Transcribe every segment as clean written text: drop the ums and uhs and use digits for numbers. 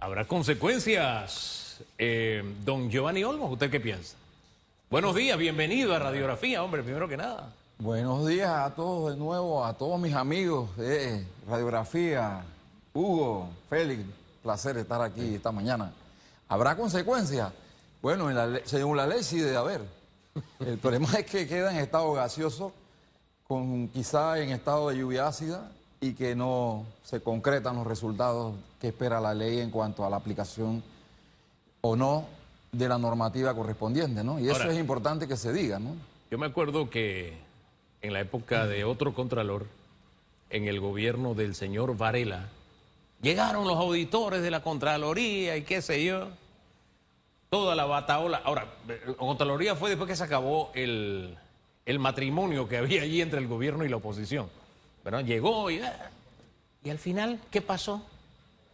¿Habrá consecuencias? Don Giovanni Olmos, ¿usted qué piensa? Buenos días, bienvenido a Radiografía, hombre, primero que nada. Buenos días a todos de nuevo, a todos mis amigos de Radiografía, Hugo, Félix, placer estar aquí esta mañana. ¿Habrá consecuencias? Bueno, según la ley sí debe haber. El problema es que queda en estado gaseoso, quizá en estado de lluvia ácida, y que no se concretan los resultados que espera la ley en cuanto a la aplicación o no de la normativa correspondiente, ¿no? Y eso es importante que se diga, ¿no? Yo me acuerdo que en la época de otro contralor, en el gobierno del señor Varela, llegaron los auditores de la Contraloría y qué sé yo, toda la bataola. Ahora, la Contraloría fue después que se acabó el matrimonio que había allí entre el gobierno y la oposición. ¿Verdad? Llegó y al final, ¿qué pasó?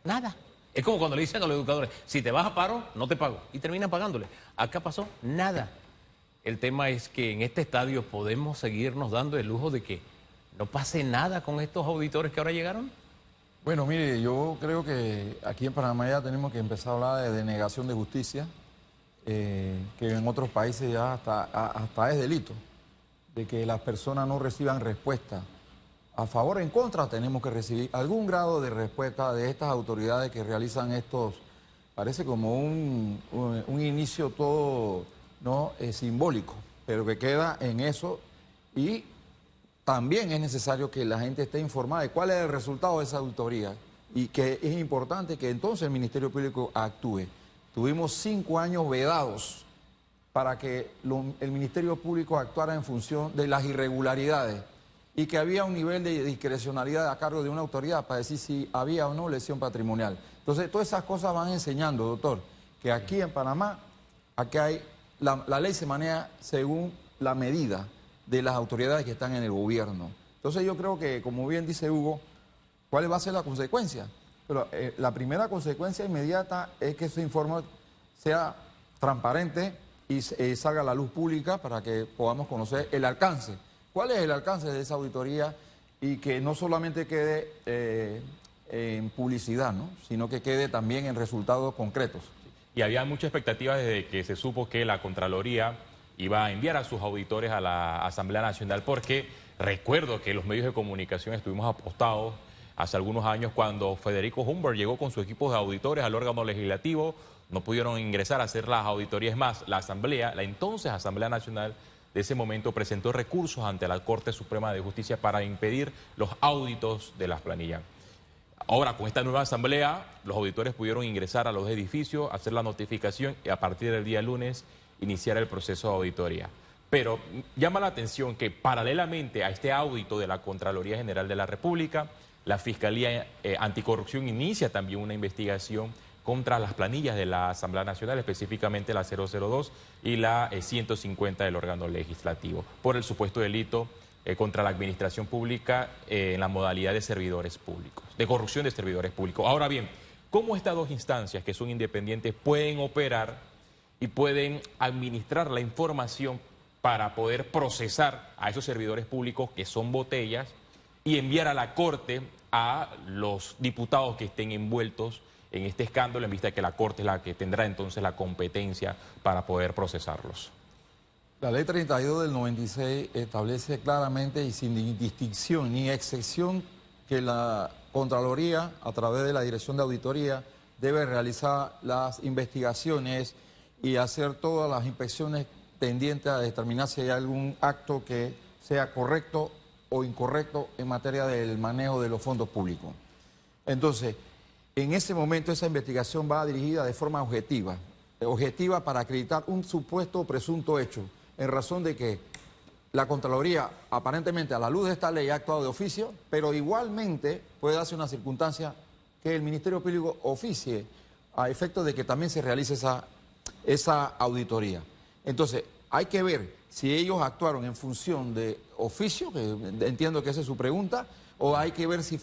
Nada. Es como cuando le dicen a los educadores, si te vas a paro, no te pago. Y terminan pagándole. Acá pasó nada. El tema es que en este estadio podemos seguirnos dando el lujo de que no pase nada con estos auditores que ahora llegaron. Bueno, mire, yo creo que aquí en Panamá ya tenemos que empezar a hablar de denegación de justicia, que en otros países ya hasta es delito, de que las personas no reciban respuesta. A favor o en contra tenemos que recibir algún grado de respuesta de estas autoridades que realizan estos, parece como un inicio todo no simbólico, pero que queda en eso, y también es necesario que la gente esté informada de cuál es el resultado de esa auditoría y que es importante que entonces el Ministerio Público actúe. Tuvimos 5 años vedados para que el Ministerio Público actuara en función de las irregularidades y que había un nivel de discrecionalidad a cargo de una autoridad para decir si había o no lesión patrimonial. Entonces, todas esas cosas van enseñando, doctor, que aquí en Panamá, aquí hay, la ley se maneja según la medida de las autoridades que están en el gobierno. Entonces, yo creo que, como bien dice Hugo, ¿cuál va a ser la consecuencia? Pero la primera consecuencia inmediata es que ese informe sea transparente y salga a la luz pública para que podamos conocer el alcance. ¿Cuál es el alcance de esa auditoría? Y que no solamente quede en publicidad, ¿no? Sino que quede también en resultados concretos. Y había mucha expectativa desde que se supo que la Contraloría iba a enviar a sus auditores a la Asamblea Nacional, porque recuerdo que los medios de comunicación estuvimos apostados hace algunos años cuando Federico Humbert llegó con su equipo de auditores al órgano legislativo, no pudieron ingresar a hacer las auditorías más. La Asamblea, la entonces Asamblea Nacional de ese momento, presentó recursos ante la Corte Suprema de Justicia para impedir los auditos de las planillas. Ahora, con esta nueva asamblea, los auditores pudieron ingresar a los edificios, hacer la notificación y a partir del día lunes iniciar el proceso de auditoría. Pero llama la atención que paralelamente a este audito de la Contraloría General de la República, la Fiscalía Anticorrupción inicia también una investigación contra las planillas de la Asamblea Nacional, específicamente la 002 y la 150 del órgano legislativo, por el supuesto delito contra la administración pública en la modalidad de servidores públicos, de corrupción de servidores públicos. Ahora bien, ¿cómo estas dos instancias que son independientes pueden operar y pueden administrar la información para poder procesar a esos servidores públicos que son botellas y enviar a la Corte a los diputados que estén envueltos en este escándalo, en vista de que la Corte es la que tendrá entonces la competencia para poder procesarlos? La ley 32 del 96 establece claramente y sin distinción ni excepción que la Contraloría, a través de la Dirección de Auditoría, debe realizar las investigaciones y hacer todas las inspecciones tendientes a determinar si hay algún acto que sea correcto o incorrecto en materia del manejo de los fondos públicos. Entonces, en ese momento esa investigación va dirigida de forma objetiva para acreditar un supuesto o presunto hecho, en razón de que la Contraloría, aparentemente a la luz de esta ley, ha actuado de oficio, pero igualmente puede darse una circunstancia que el Ministerio Público oficie a efecto de que también se realice esa auditoría. Entonces, hay que ver si ellos actuaron en función de oficio, que entiendo que esa es su pregunta, o hay que ver si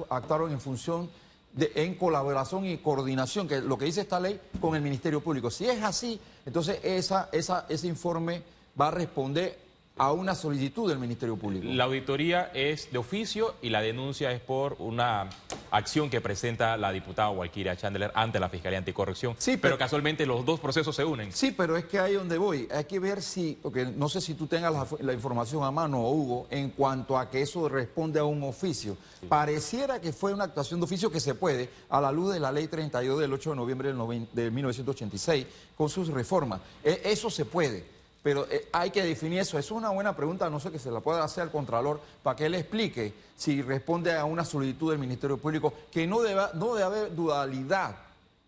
actuaron en función en colaboración y coordinación, que es lo que dice esta ley, con el Ministerio Público. Si es así, entonces ese informe va a responder a una solicitud del Ministerio Público. La auditoría es de oficio y la denuncia es por una acción que presenta la diputada Walkiria Chandler ante la Fiscalía Anticorrupción. Sí, pero casualmente los dos procesos se unen. Sí, pero es que ahí donde voy. Hay que ver si, porque no sé si tú tengas la información a mano, Hugo, en cuanto a que eso responde a un oficio. Sí. Pareciera que fue una actuación de oficio que se puede, a la luz de la Ley 32 del 8 de noviembre de 1986, con sus reformas. Eso se puede. Pero hay que definir eso. Eso es una buena pregunta, no sé, que se la pueda hacer al Contralor para que él explique si responde a una solicitud del Ministerio Público, que no debe haber dualidad,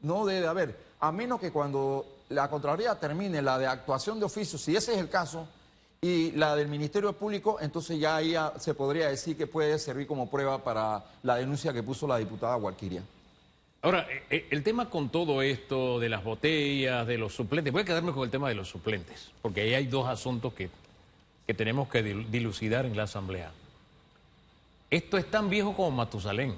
no debe haber, a menos que cuando la Contraloría termine la de actuación de oficio, si ese es el caso, y la del Ministerio Público, entonces ya ahí se podría decir que puede servir como prueba para la denuncia que puso la diputada Walkiria. Ahora, el tema con todo esto de las botellas, de los suplentes, voy a quedarme con el tema de los suplentes, porque ahí hay dos asuntos que tenemos que dilucidar en la Asamblea. Esto es tan viejo como Matusalén,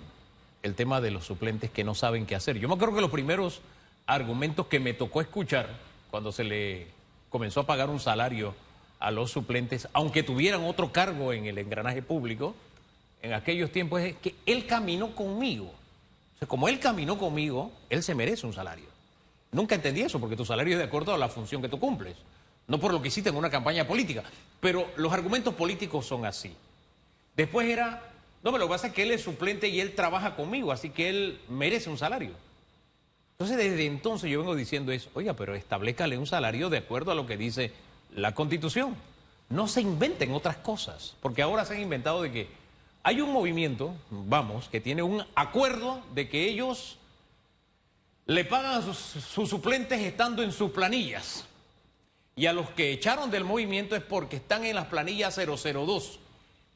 el tema de los suplentes que no saben qué hacer. Yo me acuerdo que los primeros argumentos que me tocó escuchar cuando se le comenzó a pagar un salario a los suplentes, aunque tuvieran otro cargo en el engranaje público, en aquellos tiempos es que él caminó conmigo. O sea, como él caminó conmigo, él se merece un salario. Nunca entendí eso, porque tu salario es de acuerdo a la función que tú cumples, no por lo que hiciste en una campaña política. Pero los argumentos políticos son así. Después era, no, pero lo que pasa es que él es suplente y él trabaja conmigo, así que él merece un salario. Entonces, desde entonces yo vengo diciendo eso, oiga, pero establezcale un salario de acuerdo a lo que dice la Constitución. No se inventen otras cosas, porque ahora se han inventado de que hay un movimiento, vamos, que tiene un acuerdo de que ellos le pagan a sus suplentes estando en sus planillas. Y a los que echaron del movimiento es porque están en las planillas 002,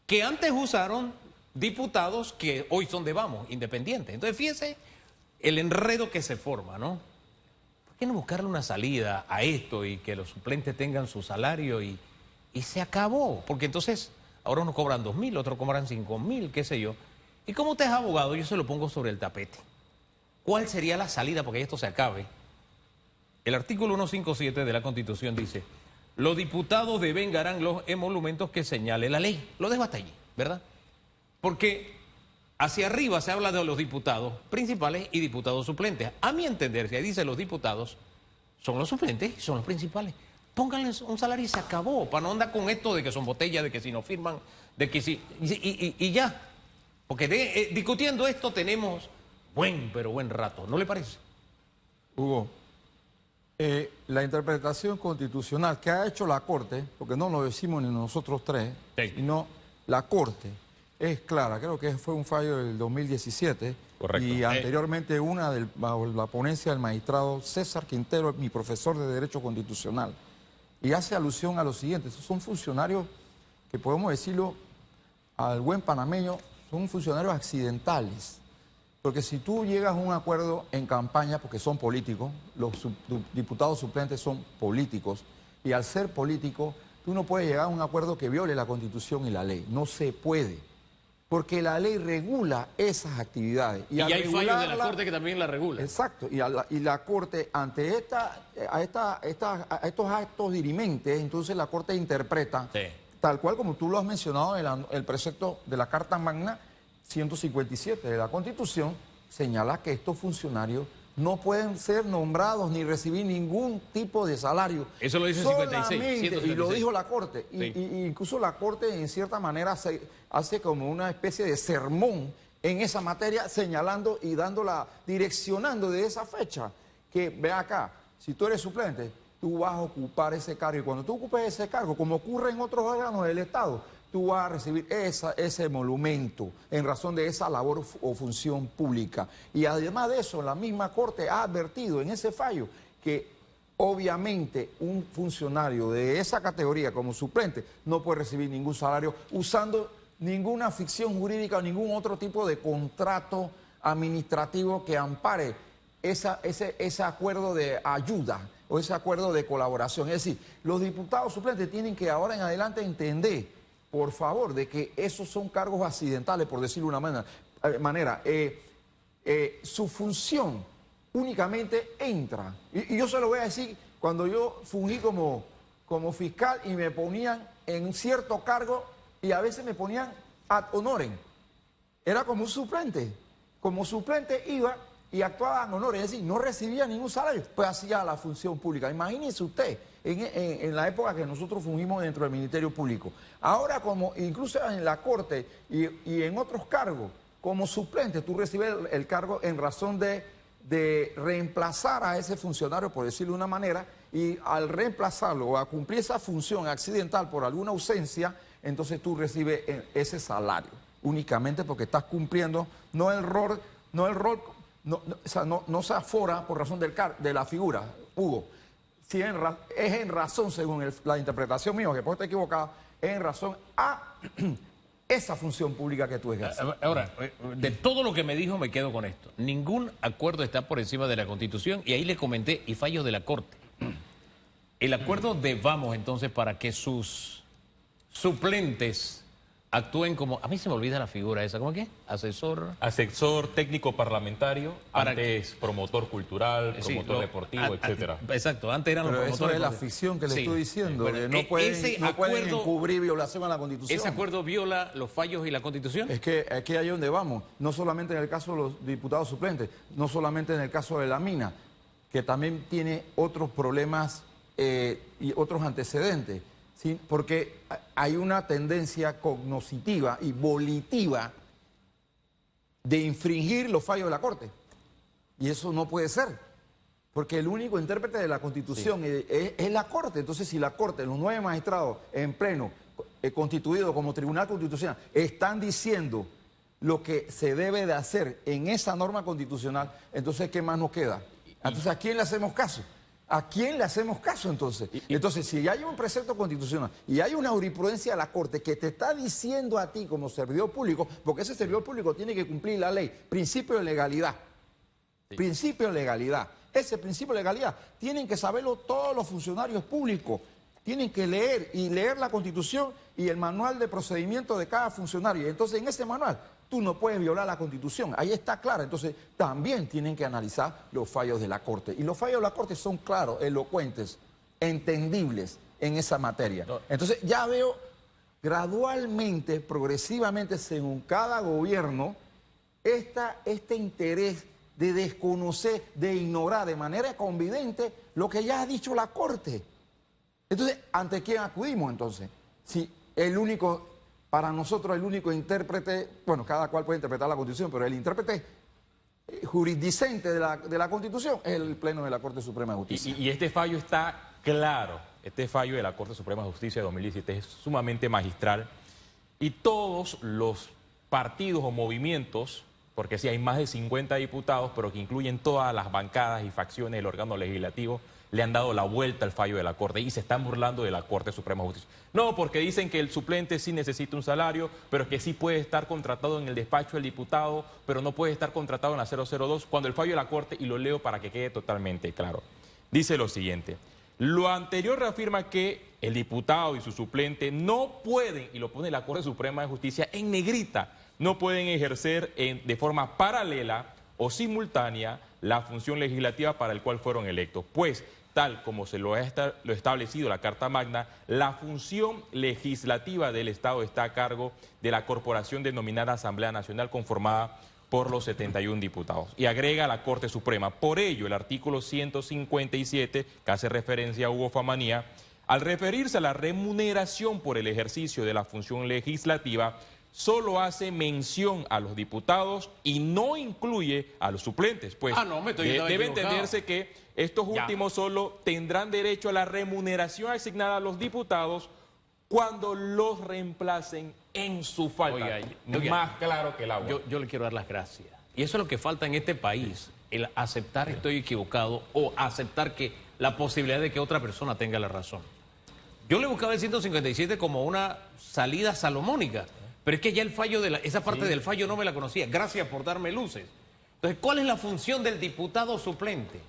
que antes usaron diputados que hoy son de Vamos, independientes. Entonces, fíjense el enredo que se forma, ¿no? ¿Por qué no buscarle una salida a esto y que los suplentes tengan su salario y se acabó? Porque entonces ahora unos cobran 2.000, otros cobran 5.000, qué sé yo. Y como usted es abogado, yo se lo pongo sobre el tapete. ¿Cuál sería la salida porque esto se acabe? El artículo 157 de la Constitución dice, los diputados devengarán los emolumentos que señale la ley. Lo dejo hasta allí, ¿verdad? Porque hacia arriba se habla de los diputados principales y diputados suplentes. A mi entender, si ahí dice los diputados, son los suplentes y son los principales. Pónganle un salario y se acabó, para no andar con esto de que son botellas, de que si no firman, de que si... Y ya. Porque discutiendo esto tenemos buen rato, ¿no le parece? Hugo, la interpretación constitucional que ha hecho la Corte, porque no lo decimos ni nosotros tres, sí, sino la Corte, es clara. Creo que fue un fallo del 2017. Correcto. Y anteriormente bajo la ponencia del magistrado César Quintero, mi profesor de Derecho Constitucional. Y hace alusión a lo siguiente, son funcionarios que podemos decirlo al buen panameño, son funcionarios accidentales. Porque si tú llegas a un acuerdo en campaña, porque son políticos, los diputados suplentes son políticos, y al ser políticos, tú no puedes llegar a un acuerdo que viole la Constitución y la ley. No se puede. Porque la ley regula esas actividades. Y hay fallos de la Corte que también la regula. Exacto. Y la Corte, ante estos actos dirimentes, entonces la Corte interpreta, sí, tal cual como tú lo has mencionado, el precepto de la Carta Magna 157 de la Constitución, señala que estos funcionarios no pueden ser nombrados ni recibir ningún tipo de salario. Eso lo dice el 56. Y lo dijo la Corte. Sí. Y incluso la Corte, en cierta manera, hace como una especie de sermón en esa materia, señalando y direccionando de esa fecha. Que ve acá, si tú eres suplente, tú vas a ocupar ese cargo. Y cuando tú ocupes ese cargo, como ocurre en otros órganos del Estado, tú vas a recibir ese emolumento en razón de esa labor o función pública. Y además de eso, la misma Corte ha advertido en ese fallo que obviamente un funcionario de esa categoría como suplente no puede recibir ningún salario usando ninguna ficción jurídica o ningún otro tipo de contrato administrativo que ampare ese acuerdo de ayuda o ese acuerdo de colaboración. Es decir, los diputados suplentes tienen que ahora en adelante entender, por favor, de que esos son cargos accidentales, por decirlo de una manera. Su función únicamente entra. Y yo se lo voy a decir, cuando yo fungí como fiscal y me ponían en cierto cargo y a veces me ponían ad honorem. Era como un suplente. como suplente iba y actuaba en honor, es decir, no recibía ningún salario, pues hacía la función pública. Imagínese usted, en la época que nosotros fungimos dentro del Ministerio Público. Ahora, como incluso en la Corte y en otros cargos, como suplente, tú recibes el cargo en razón de reemplazar a ese funcionario, por decirlo de una manera, y al reemplazarlo o a cumplir esa función accidental por alguna ausencia, entonces tú recibes ese salario, únicamente porque estás cumpliendo no el rol, o sea, no se afora por razón de la figura, Hugo. Si es en razón, según la interpretación mía, que puede estar equivocado, es en razón a esa función pública que tú ejerces. Ahora, de todo lo que me dijo me quedo con esto. Ningún acuerdo está por encima de la Constitución y ahí le comenté, y fallos de la Corte. El acuerdo de Vamos, entonces, para que sus suplentes actúen como... A mí se me olvida la figura esa, ¿cómo que? Asesor... Asesor técnico parlamentario, antes promotor cultural, promotor deportivo, etcétera. Exacto, antes eran los promotores. Eso es la ficción que le estoy diciendo, bueno, que no pueden encubrir violación a la Constitución. ¿Ese acuerdo viola los fallos y la Constitución? Es que aquí hay donde vamos, no solamente en el caso de los diputados suplentes, no solamente en el caso de la mina, que también tiene otros problemas y otros antecedentes. ¿Sí? Porque hay una tendencia cognoscitiva y volitiva de infringir los fallos de la Corte. Y eso no puede ser, porque el único intérprete de la Constitución es la Corte. Entonces, si la Corte, los 9 magistrados en pleno, constituidos como Tribunal Constitucional, están diciendo lo que se debe de hacer en esa norma constitucional, entonces, ¿qué más nos queda? Entonces, ¿a quién le hacemos caso? ¿A quién le hacemos caso entonces? Entonces, si hay un precepto constitucional y hay una jurisprudencia de la Corte que te está diciendo a ti como servidor público, porque ese servidor público tiene que cumplir la ley, principio de legalidad, principio de legalidad. Ese principio de legalidad tienen que saberlo todos los funcionarios públicos, tienen que leer la Constitución y el manual de procedimiento de cada funcionario. Entonces, en ese manual, tú no puedes violar la Constitución, ahí está claro. Entonces, también tienen que analizar los fallos de la Corte. Y los fallos de la Corte son claros, elocuentes, entendibles en esa materia. Entonces, ya veo gradualmente, progresivamente, según cada gobierno, este interés de desconocer, de ignorar de manera convidente lo que ya ha dicho la Corte. Entonces, ¿ante quién acudimos entonces? Si para nosotros el único intérprete, bueno, cada cual puede interpretar la Constitución, pero el intérprete jurisdicente de la Constitución es el Pleno de la Corte Suprema de Justicia. Y este fallo está claro, este fallo de la Corte Suprema de Justicia de 2017 es sumamente magistral y todos los partidos o movimientos, porque sí hay más de 50 diputados, pero que incluyen todas las bancadas y facciones del órgano legislativo, le han dado la vuelta al fallo de la Corte y se están burlando de la Corte Suprema de Justicia. No, porque dicen que el suplente sí necesita un salario, pero que sí puede estar contratado en el despacho del diputado, pero no puede estar contratado en la 002, cuando el fallo de la Corte, y lo leo para que quede totalmente claro, dice lo siguiente: lo anterior reafirma que el diputado y su suplente no pueden, y lo pone la Corte Suprema de Justicia en negrita, no pueden ejercer de forma paralela o simultánea la función legislativa para el cual fueron electos, pues tal como se lo ha establecido la Carta Magna, la función legislativa del Estado está a cargo de la corporación denominada Asamblea Nacional, conformada por los 71 diputados. Y agrega a la Corte Suprema: por ello, el artículo 157, que hace referencia a Hugo Famanía, al referirse a la remuneración por el ejercicio de la función legislativa, solo hace mención a los diputados y no incluye a los suplentes. Pues debe entenderse que estos últimos solo tendrán derecho a la remuneración asignada a los diputados cuando los reemplacen en su falta. Más claro que el agua. Yo le quiero dar las gracias. Y eso es lo que falta en este país, el aceptar estoy equivocado o aceptar que la posibilidad de que otra persona tenga la razón. Yo le buscaba el 157 como una salida salomónica. Pero es que ya el fallo esa parte del fallo no me la conocía. Gracias por darme luces. Entonces, ¿cuál es la función del diputado suplente?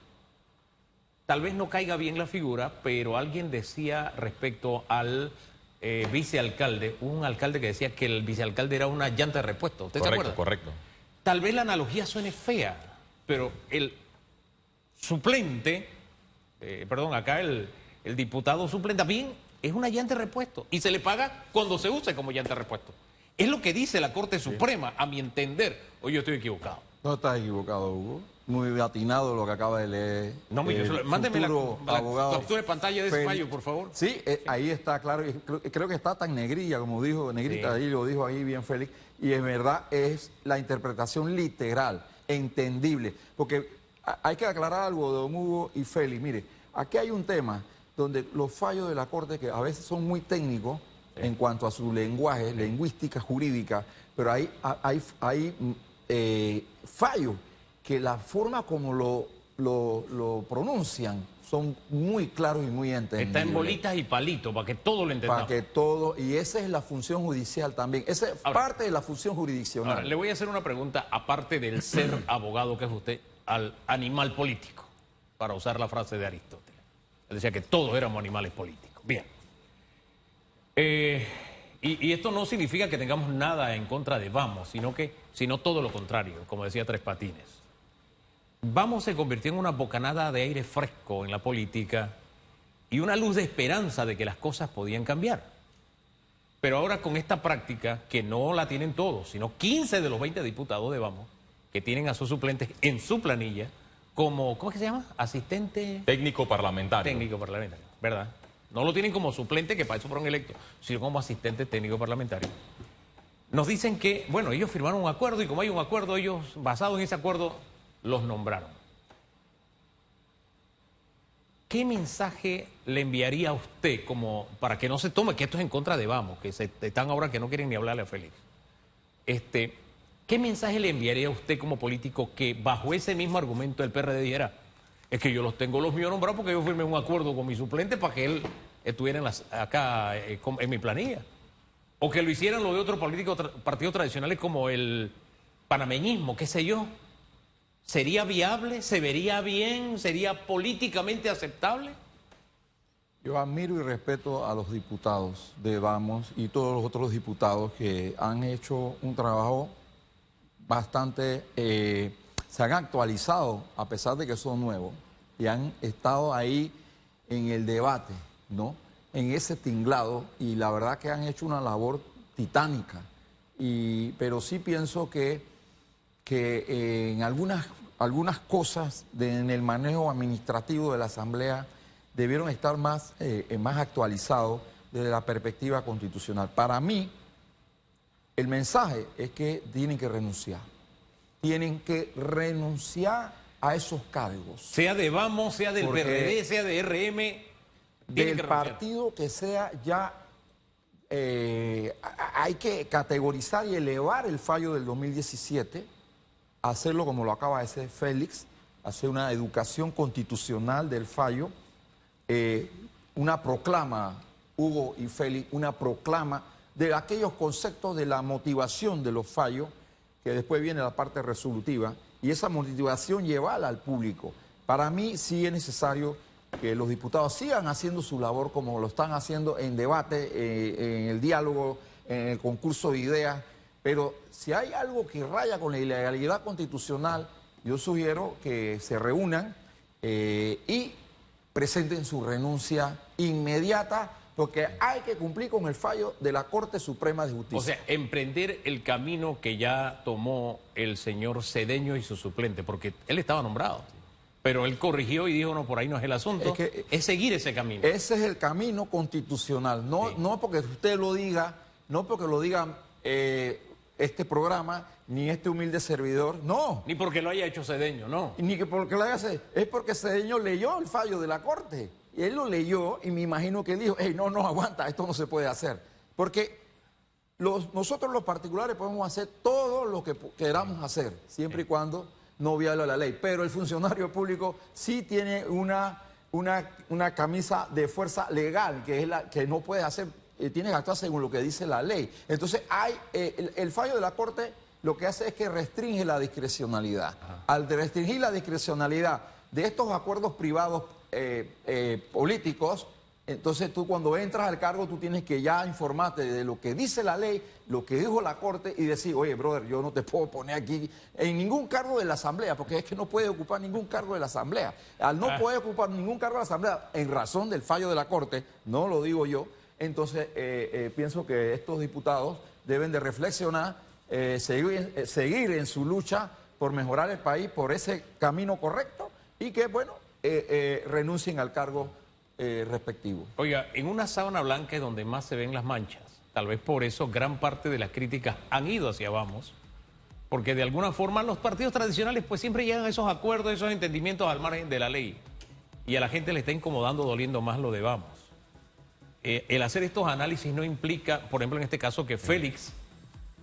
Tal vez no caiga bien la figura, pero alguien decía respecto al vicealcalde, un alcalde que decía que el vicealcalde era una llanta de repuesto. ¿Usted se acuerda? Correcto. Tal vez la analogía suene fea, pero el suplente, acá el diputado suplente también es una llanta de repuesto y se le paga cuando se use como llanta de repuesto. Es lo que dice la Corte Suprema, a mi entender. Hoy yo estoy equivocado. No estás equivocado, Hugo. Muy atinado lo que acaba de leer. No, mire, el mándeme futuro la abogado captura de pantalla de ese Félix. fallo, por favor. Sí, ahí está claro. Y creo que está tan negrilla, como dijo, negrita, Sí. ahí lo dijo ahí bien Félix. Y en verdad es la interpretación literal, entendible. Porque hay que aclarar algo de don Hugo y Félix. Mire, aquí hay un tema donde los fallos de la Corte, que a veces son muy técnicos en cuanto a su lenguaje, lingüística, jurídica, pero hay fallos que la forma como lo pronuncian son muy claros y muy entendibles. Está en bolitas y palitos para que todo lo entendamos. Para que todo, y esa es la función judicial también. Esa es parte de la función jurisdiccional. Ahora, le voy a hacer una pregunta, aparte del ser abogado que es usted, al animal político, para usar la frase de Aristóteles. Él decía que todos éramos animales políticos. Bien. Y esto no significa que tengamos nada en contra de Vamos, sino todo lo contrario, como decía Tres Patines. Vamos se convirtió en una bocanada de aire fresco en la política y una luz de esperanza de que las cosas podían cambiar. Pero ahora con esta práctica, que no la tienen todos, sino 15 de los 20 diputados de Vamos, que tienen a sus suplentes en su planilla como, ¿cómo es que se llama? Asistente Técnico parlamentario. técnico parlamentario, ¿verdad? No lo tienen como suplente, que para eso fueron electos, sino como asistente técnico parlamentario. Nos dicen que, bueno, ellos firmaron un acuerdo y como hay un acuerdo, ellos, basados en ese acuerdo, los nombraron. ¿Qué mensaje le enviaría a usted como para que no se tome que esto es en contra de Vamos, que están ahora que no quieren ni hablarle a Félix? ¿Qué mensaje le enviaría a usted como político que bajo ese mismo argumento el PRD dijera, es que yo los míos nombrados porque yo firmé un acuerdo con mi suplente para que él estuviera acá en mi planilla? O que lo hicieran lo de otros partidos tradicionales como el panameñismo, qué sé yo. ¿Sería viable? ¿Se vería bien? ¿Sería políticamente aceptable? Yo admiro y respeto a los diputados de Vamos y todos los otros diputados que han hecho un trabajo bastante, se han actualizado a pesar de que son nuevos y han estado ahí en el debate, ¿no? En ese tinglado y la verdad que han hecho una labor titánica. Pero sí pienso que en algunas cosas en el manejo administrativo de la Asamblea debieron estar más actualizados desde la perspectiva constitucional. Para mí, el mensaje es que tienen que renunciar. Tienen que renunciar a esos cargos. Sea de Vamos, sea del PRD, sea de RM, del partido que sea ya... hay que categorizar y elevar el fallo del 2017, hacerlo como lo acaba de hacer Félix, hacer una educación constitucional del fallo, una proclama, Hugo y Félix, una proclama de aquellos conceptos de la motivación de los fallos, que después viene la parte resolutiva, y esa motivación llevarla al público. Para mí sí es necesario que los diputados sigan haciendo su labor como lo están haciendo en debate, en el diálogo, en el concurso de ideas, pero si hay algo que raya con la ilegalidad constitucional, yo sugiero que se reúnan y presenten su renuncia inmediata, porque hay que cumplir con el fallo de la Corte Suprema de Justicia. O sea, emprender el camino que ya tomó el señor Cedeño y su suplente, porque él estaba nombrado. Pero él corrigió y dijo, no, por ahí no es el asunto, es seguir ese camino. Ese es el camino constitucional, no, sí. No porque usted lo diga, no porque lo diga este programa, ni este humilde servidor, no. Ni porque lo haya hecho Cedeño, no. Ni que porque lo haya hecho, es porque Cedeño leyó el fallo de la Corte. Y él lo leyó y me imagino que él dijo, hey, no, aguanta, esto no se puede hacer. Porque nosotros los particulares podemos hacer todo lo que queramos hacer, siempre y cuando no viole la ley. Pero el funcionario público sí tiene una camisa de fuerza legal, que es la que no puede hacer, tiene que actuar según lo que dice la ley. Entonces, el fallo de la Corte lo que hace es que restringe la discrecionalidad. Ajá. Al restringir la discrecionalidad de estos acuerdos privados políticos, entonces tú cuando entras al cargo tú tienes que ya informarte de lo que dice la ley, lo que dijo la Corte y decir, oye, brother, yo no te puedo poner aquí en ningún cargo de la Asamblea, porque es que no puede ocupar ningún cargo de la Asamblea. Al no poder ocupar ningún cargo de la Asamblea, en razón del fallo de la Corte, no lo digo yo, entonces pienso que estos diputados deben de reflexionar, seguir en su lucha por mejorar el país, por ese camino correcto y que, bueno, renuncien al cargo respectivo. Oiga, en una sábana blanca es donde más se ven las manchas. Tal vez por eso gran parte de las críticas han ido hacia Vamos, porque de alguna forma los partidos tradicionales pues siempre llegan a esos acuerdos, a esos entendimientos al margen de la ley. Y a la gente le está incomodando, doliendo más lo de Vamos. El hacer estos análisis no implica, por ejemplo, en este caso, que Félix,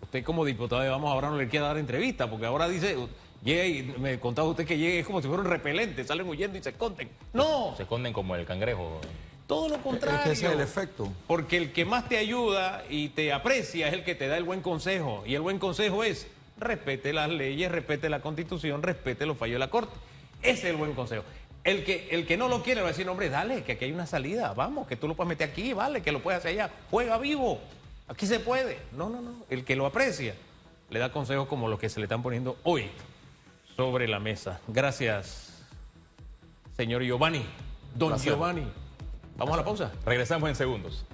usted como diputado de Vamos ahora no le quiera dar entrevista, porque ahora dice, llega y me contaba usted que llega, es como si fuera un repelente, salen huyendo y se esconden. No, Se esconden como el cangrejo. todo lo contrario. Es que ese es el efecto. Porque el que más te ayuda y te aprecia es el que te da el buen consejo. Y el buen consejo es, respete las leyes, respete la Constitución, respete los fallos de la Corte. Ese es el buen consejo. El que no lo quiere va a decir, hombre, dale, que aquí hay una salida, vamos, que tú lo puedes meter aquí, vale, que lo puedes hacer allá, juega vivo, aquí se puede. No, el que lo aprecia le da consejos como los que se le están poniendo hoy sobre la mesa. Gracias, señor Giovanni, don Placer. Giovanni. Vamos a la pausa. Regresamos en segundos.